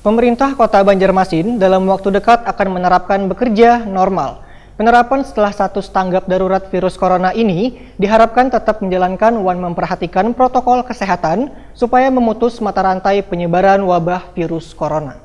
Pemerintah Kota Banjarmasin dalam waktu dekat akan menerapkan bekerja normal. Penerapan setelah status tanggap darurat virus corona ini diharapkan tetap menjalankan memperhatikan protokol kesehatan supaya memutus mata rantai penyebaran wabah virus corona.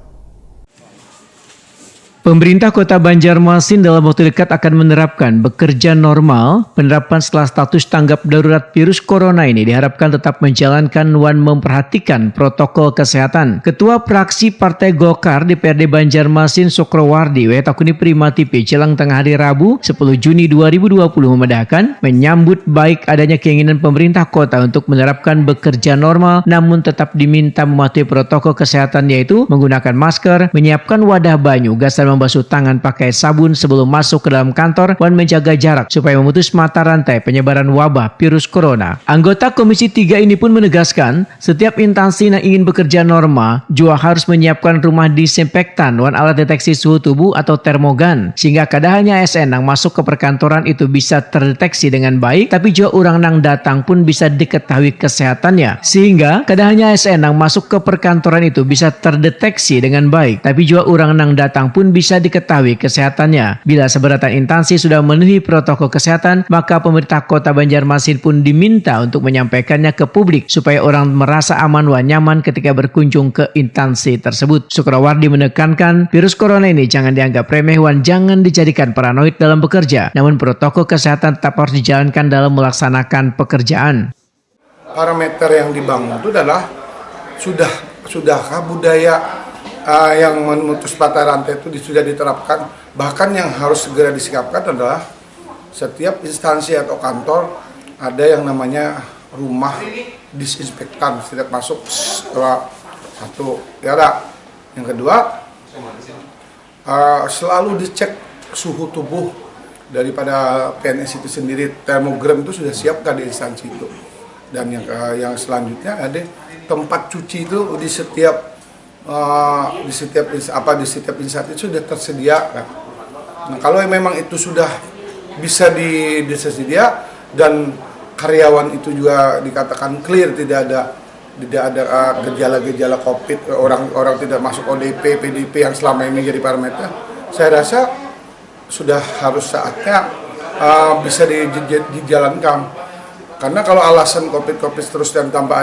Pemerintah Kota Banjarmasin dalam waktu dekat akan menerapkan bekerja normal. Penerapan setelah status tanggap darurat virus corona ini diharapkan tetap menjalankan memperhatikan protokol kesehatan. Ketua Praksi Partai Golkar DPRD Banjarmasin Sukrowardi Wetakuni Prima TV jelang tengah hari Rabu 10 Juni 2020 memedahkan menyambut baik adanya keinginan pemerintah kota untuk menerapkan bekerja normal namun tetap diminta mematuhi protokol kesehatan yaitu menggunakan masker, menyiapkan wadah banyu, gas dan membasuh tangan pakai sabun sebelum masuk ke dalam kantor dan menjaga jarak supaya memutus mata rantai penyebaran wabah virus corona. Anggota Komisi 3 ini pun menegaskan setiap instansi yang ingin bekerja normal juga harus menyiapkan rumah disinfektan dan alat deteksi suhu tubuh atau termogan sehingga kada hanya ASN yang masuk ke perkantoran itu bisa terdeteksi dengan baik tapi juga orang yang datang pun bisa diketahui kesehatannya sehingga kada hanya ASN yang masuk ke perkantoran itu bisa terdeteksi dengan baik tapi juga orang yang datang pun bisa diketahui kesehatannya. Bila seberatan instansi sudah memenuhi protokol kesehatan, maka pemerintah Kota Banjarmasin pun diminta untuk menyampaikannya ke publik supaya orang merasa aman dan nyaman ketika berkunjung ke instansi tersebut. Sukrowardi menekankan virus corona ini jangan dianggap remeh dan jangan dijadikan paranoid dalam bekerja, namun protokol kesehatan tetap harus dijalankan dalam melaksanakan pekerjaan. Parameter yang dibangun itu adalah sudahkah budaya yang memutus mata rantai itu sudah diterapkan. Bahkan yang harus segera disikapkan adalah setiap instansi atau kantor ada yang namanya rumah disinfektan setiap masuk satu ya. Yang kedua selalu dicek suhu tubuh daripada PNS itu sendiri. Termogram itu sudah siap di instansi itu. Dan yang selanjutnya ada tempat cuci itu di setiap instansi itu sudah tersedia. Nah, kalau memang itu sudah bisa disedia dan karyawan itu juga dikatakan clear, tidak ada gejala-gejala COVID, orang tidak masuk ODP, PDP yang selama ini jadi parameter, saya rasa sudah harus saatnya bisa dijalankan. Karena kalau alasan COVID terus dan tanpa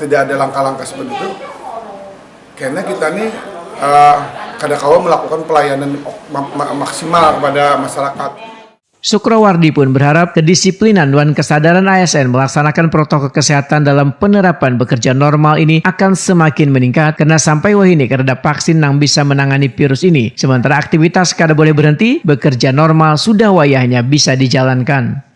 tidak ada langkah-langkah seperti itu, karena kita nih kadang-kadang melakukan pelayanan maksimal kepada masyarakat. Sukrowardi pun berharap kedisiplinan dan kesadaran ASN melaksanakan protokol kesehatan dalam penerapan bekerja normal ini akan semakin meningkat karena sampai wahini karena vaksin yang bisa menangani virus ini. Sementara aktivitas kada boleh berhenti, bekerja normal sudah wayahnya bisa dijalankan.